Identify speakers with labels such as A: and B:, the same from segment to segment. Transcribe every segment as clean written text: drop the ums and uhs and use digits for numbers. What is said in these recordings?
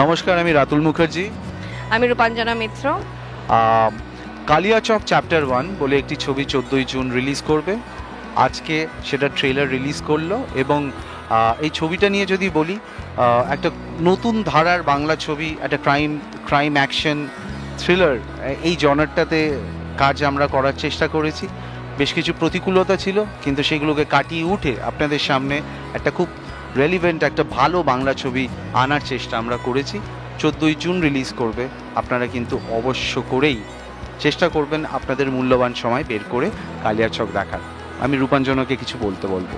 A: নমস্কার, আমি রাতুল মুখার্জি।
B: আমি রূপাঞ্জনা মিত্র।
A: কালিয়াচক চ্যাপ্টার 1 বলে একটি ছবি 14ই জুন রিলিজ করবে। আজকে সেটা ট্রেলার রিলিজ করলো এবং এই ছবিটা নিয়ে যদি বলি, একটা নতুন ধারার বাংলা ছবি, একটা ক্রাইম অ্যাকশন থ্রিলার, এই জনারটাতে কাজ আমরা করার চেষ্টা করেছি। বেশ কিছু প্রতিকূলতা ছিল, কিন্তু সেগুলোকে কাটিয়ে উঠে আপনাদের সামনে একটা খুব রেলিভেন্ট একটা ভালো বাংলা ছবি আনার চেষ্টা আমরা করেছি। 14ই জুন রিলিজ করবে। আপনারা কিন্তু অবশ্য করেই চেষ্টা করবেন আপনাদের মূল্যবান সময় বের করে কালিয়াচক দেখার। আমি রূপাঞ্জনাকে কিছু বলবো।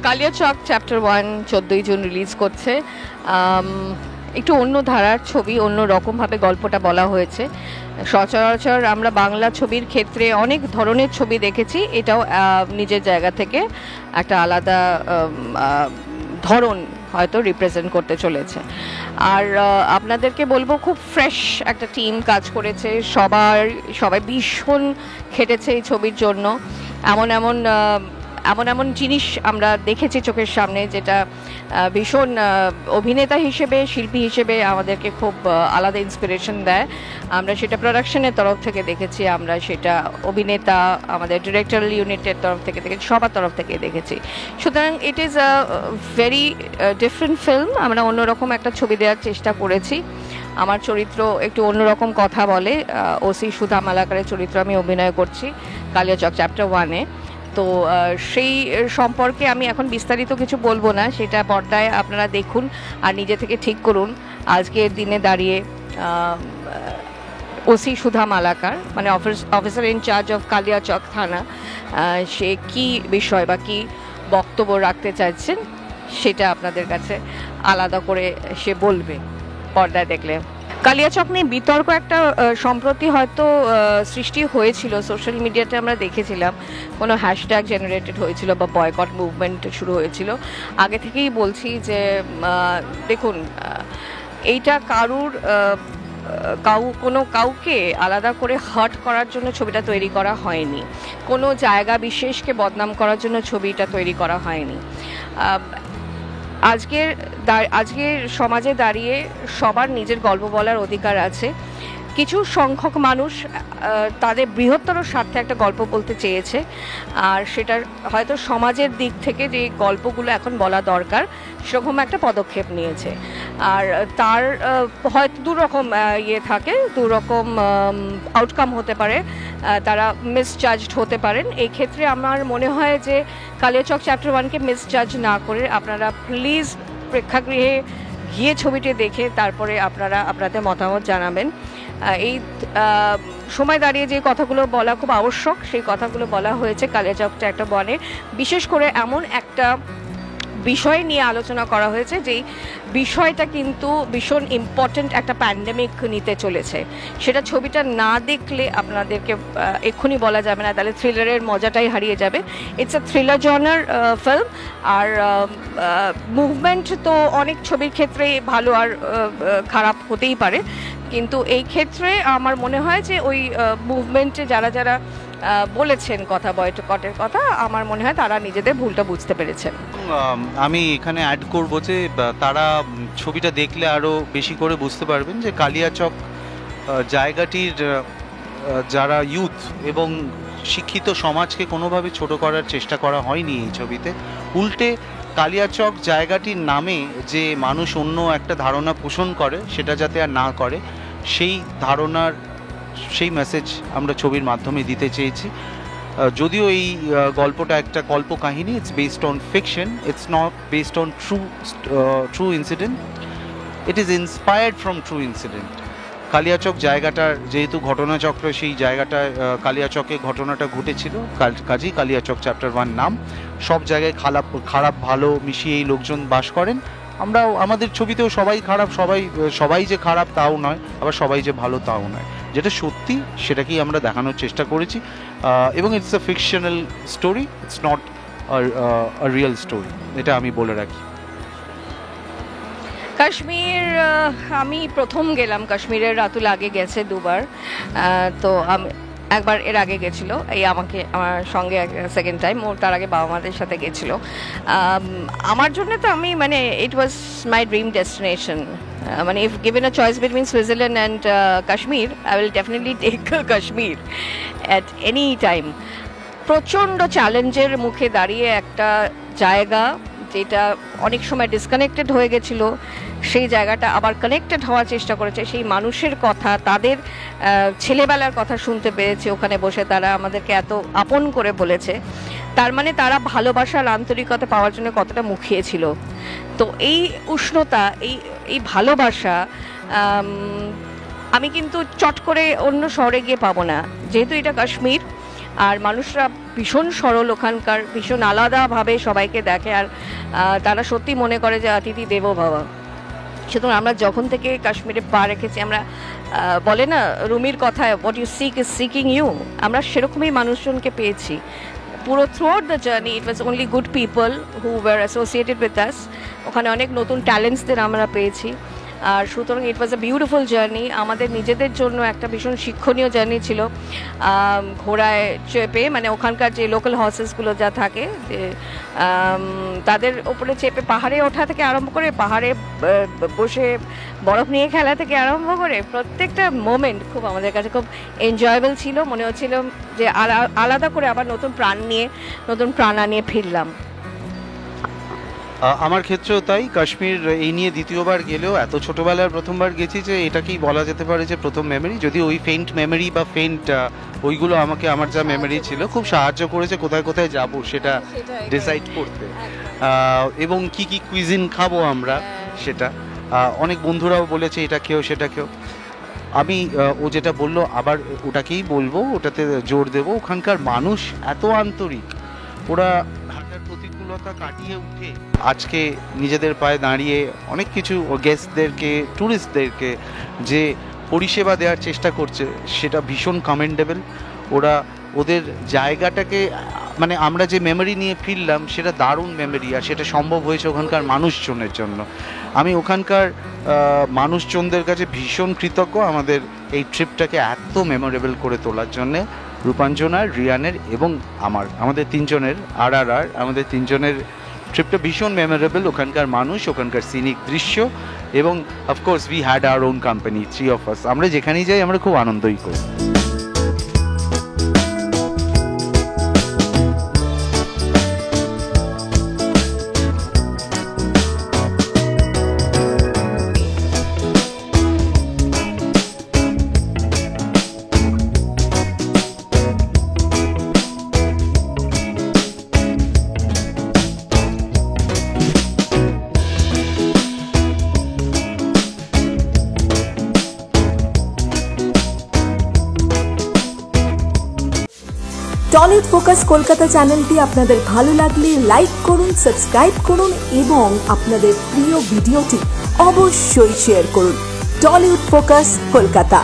B: কালিয়াচক চ্যাপ্টার 1 14ই জুন রিলিজ করছে। একটু অন্য ধারার ছবি, অন্য রকমভাবে গল্পটা বলা হয়েছে। সচরাচর আমরা বাংলা ছবির ক্ষেত্রে অনেক ধরনের ছবি দেখেছি, এটাও নিজের জায়গা থেকে একটা আলাদা ধরন হয়তো রিপ্রেজেন্ট করতে চলেছে। আর আপনাদেরকে বলবো, খুব ফ্রেশ একটা টিম কাজ করেছে, সবাই ভীষণ খেটেছে এই ছবির জন্য। এমন এমন জিনিস আমরা দেখেছি চোখের সামনে, যেটা ভীষণ অভিনেতা হিসেবে, শিল্পী হিসেবে আমাদেরকে খুব আলাদা ইন্সপিরেশন দেয়। আমরা সেটা প্রোডাকশনের তরফ থেকে দেখেছি, আমরা সেটা অভিনেতা, আমাদের ডিরেক্টরাল ইউনিটের তরফ থেকে দেখেছি, সবার তরফ থেকে দেখেছি। সুতরাং it is a very different film. আমরা অন্যরকম একটা ছবি দেওয়ার চেষ্টা করেছি। আমার চরিত্র একটু অন্যরকম কথা বলে। ওসি সুধা মালাকারের চরিত্র আমি অভিনয় করছি কালিয়াচক চ্যাপ্টার 1-এ। তো সেই সম্পর্কে আমি এখন বিস্তারিত কিছু বলবো না, সেটা পর্দায় আপনারা দেখুন আর নিজে থেকে ঠিক করুন। আজকের দিনে দাঁড়িয়ে ওসি সুধা মালাকার, মানে অফিসার ইনচার্জ অফ কালিয়াচক থানা, সে কি বিষয় বা কি বক্তব্য রাখতে চাইছেন সেটা আপনাদের কাছে আলাদা করে সে বলবে পর্দায় দেখলে। কালিয়াচক নিয়ে বিতর্ক একটা সম্প্রতি হয়তো সৃষ্টি হয়েছিল, সোশ্যাল মিডিয়াতে আমরা দেখেছিলাম, কোনো হ্যাশট্যাগ জেনারেটেড হয়েছিল বা বয়কট মুভমেন্ট শুরু হয়েছিল। আগে থেকেই বলছি যে দেখুন, এইটা কাউকে আলাদা করে হার্ট করার জন্য ছবিটা তৈরি করা হয়নি, কোনো জায়গা বিশেষকে বদনাম করার জন্য ছবিটা তৈরি করা হয়নি। আজকের সমাজে দাঁড়িয়ে সবার নিজের গল্প বলার অধিকার আছে। কিছু সংখ্যক মানুষ তাদের বৃহত্তর স্বার্থে একটা গল্প বলতে চেয়েছে, আর সেটার হয়তো সমাজের দিক থেকে যে গল্পগুলো এখন বলা দরকার সেরকম একটা পদক্ষেপ নিয়েছে। আর তার হয়তো দুরকম থাকে, দুরকম আউটকাম হতে পারে, তারা মিসজাজড হতে পারেন। এই ক্ষেত্রে আমার মনে হয় যে কালিয়াচক চ্যাপ্টার 1-কে মিসজাজ না করে আপনারা প্লিজ প্রেক্ষাগৃহে গিয়ে ছবিটি দেখে তারপরে আপনারা আপনাদের মতামত জানাবেন। এই সময় দাঁড়িয়ে যে কথাগুলো বলা খুব আবশ্যক, সেই কথাগুলো বলা হয়েছে কালিয়াচক চ্যাপ্টার 1-এ। বিশেষ করে এমন একটা বিষয় নিয়ে আলোচনা করা হয়েছে যেই বিষয়টা কিন্তু ভীষণ ইম্পর্ট্যান্ট, একটা প্যান্ডেমিক নিতে চলেছে। সেটা ছবিটা না দেখলে আপনাদেরকে এক্ষুনি বলা যাবে না, তাহলে থ্রিলারের মজাটাই হারিয়ে যাবে। It's a thriller genre film. আর মুভমেন্ট তো অনেক ছবির ক্ষেত্রে ভালো আর খারাপ হতেই পারে, কিন্তু এই ক্ষেত্রে আমার মনে হয় যে ওই মুভমেন্টে যারা বলেছেন কথা, বয়কটের কথা, আমার মনে হয় তারা নিজেদের ভুলটা বুঝতে পেরেছেন।
A: আমি এখানে অ্যাড করব যে তারা ছবিটা দেখলে আরও বেশি করে বুঝতে পারবেন যে কালিয়াচক জায়গাটির যারা ইউথ এবং শিক্ষিত সমাজকে কোনোভাবে ছোট করার চেষ্টা করা হয়নি এই ছবিতে। উল্টে কালিয়াচক জায়গাটির নামে যে মানুষ অন্য একটা ধারণা পোষণ করে, সেটা যাতে আর না করে, সেই মেসেজ আমরা ছবির মাধ্যমে দিতে চেয়েছি। যদিও এই গল্পটা একটা কল্পকাহিনী, it's based on fiction, it's not based on true incident, it is inspired from true incident. Kaliachak জায়গাটার যেহেতু ঘটনাচক্র, সেই জায়গাটায় কালিয়াচকে ঘটনাটা ঘটেছিল, কাজেই কালিয়াচক চ্যাপ্টার 1 নাম। সব জায়গায় খারাপ ভালো মিশিয়েই লোকজন বাস করেন। আমরাও আমাদের ছবিতেও সবাই খারাপ, সবাই যে খারাপ তাও নয়, আবার সবাই যে ভালো তাও নয়। যেটা সত্যি সেটাকেই আমরা দেখানোর চেষ্টা করেছি, এবং it's a fictional story, it's not a real story, এটা আমি বলে রাখি।
B: কাশ্মীর আমি প্রথম গেলাম কাশ্মীরের, রাতুল আগে গেছে দুবার। তো আমি একবার এর আগে গেছিল, এই আমার সঙ্গে সেকেন্ড টাইম, ও তার আগে বাবা মাদের সাথে গেছিল। আমার জন্য তো আমি মানে it was my dream destination. মানে if given a choice between Switzerland and Kashmir, I will definitely take Kashmir at any time. প্রচণ্ড চ্যালেঞ্জের মুখে দাঁড়িয়ে একটা জায়গা যেটা অনেক সময় ডিসকানেক্টেড হয়ে গেছিলো, সেই জায়গাটা আবার কানেক্টেড হওয়ার চেষ্টা করেছে। সেই মানুষের কথা, তাদের ছেলেবেলার কথা শুনতে পেরেছে ওখানে বসে, তারা আমাদেরকে এত আপন করে বলেছে। তার মানে তারা ভালোবাসার আন্তরিকতা পাওয়ার জন্য কতটা মুখিয়েছিল। তো এই উষ্ণতা, এই ভালোবাসা আমি কিন্তু চট করে অন্য শহরে গিয়ে পাবো না, যেহেতু এটা কাশ্মীর। আর মানুষরা ভীষণ সরল ওখানকার, ভীষণ আলাদাভাবে সবাইকে দেখে, আর তারা সত্যি মনে করে যে অতিথি দেবো ভব। সুতরাং আমরা যখন থেকে কাশ্মীরে পা রেখেছি, আমরা বলে না রুমির কথায়, what you seek is seeking you, আমরা সেরকমই মানুষজনকে পেয়েছি। পুরো throughout the journey it was only good people who were associated with us. ওখানে অনেক নতুন ট্যালেন্টসদের আমরা পেয়েছি। আর সুতরাং ইট ওয়াজ আ বিউটিফুল জার্নি। আমাদের নিজেদের জন্য একটা ভীষণ শিক্ষণীয় জার্নি ছিল। ঘোড়ায় চেপে, মানে ওখানকার যে লোকাল হর্সেসগুলো যা থাকে, তাদের ওপরে চেপে পাহাড়ে ওঠা থেকে আরম্ভ করে, পাহাড়ে বসে বরফ নিয়ে খেলা থেকে আরম্ভ করে, প্রত্যেকটা মোমেন্ট খুব আমাদের কাছে খুব এনজয়েবল ছিল। মনে হচ্ছিল যে আলাদা করে আবার নতুন প্রাণ নিয়ে ফিরলাম।
A: আমার ক্ষেত্রেও তাই। কাশ্মীর এই নিয়ে দ্বিতীয়বার গেলেও এত ছোটবেলার প্রথমবার গেছি যে এটাকেই বলা যেতে পারে যে প্রথম মেমরি। যদি ওই ফেন্ট মেমরি বা ফেন্ট ওইগুলো আমাকে, আমার যা মেমরি ছিল, খুব সাহায্য করেছে কোথায় কোথায় যাব সেটা ডিসাইড করতে, এবং কি কি কুইজিন খাবো আমরা সেটা। অনেক বন্ধুরাও বলেছে এটা খেও সেটা খেও। আমি ও যেটা বললো আবার ওটাকেই বলবো, ওটাতে জোর দেবো। ওখানকার মানুষ এত আন্তরিক, ওরা হাজার প্রতিকূলতা কাটিয়ে উঠে আজকে নিজেদের পায়ে দাঁড়িয়ে অনেক কিছু গেস্টদেরকে, ট্যুরিস্টদেরকে যে পরিষেবা দেওয়ার চেষ্টা করছে, সেটা ভীষণ কমেন্ডেবল। ওরা ওদের জায়গাটাকে, মানে আমরা যে মেমোরি নিয়ে ফিরলাম সেটা দারুণ মেমোরি, আর সেটা সম্ভব হয়েছে ওখানকার মানুষজনের জন্য। আমি ওখানকার মানুষজনদের কাছে ভীষণ কৃতজ্ঞ আমাদের এই ট্রিপটাকে এত মেমোরেবল করে তোলার জন্যে। রূপাঞ্জনার, রিয়ানের এবং আমাদের তিনজনের আমাদের তিনজনের ট্রিপটা ভীষণ মেমোরেবল। ওখানকার মানুষ, ওখানকার সিনিক দৃশ্য, এবং of course we had our own company, 3 of us। আমরা যেখানেই যাই আমরা খুব আনন্দই করি।
C: টলিউড ফোকাস কলকাতা চ্যানেলটি আপনাদের ভালো লাগলে লাইক করুন, সাবস্ক্রাইব করুন এবং আপনাদের প্রিয় ভিডিওটি অবশ্যই শেয়ার করুন। Tollywood focus Kolkata.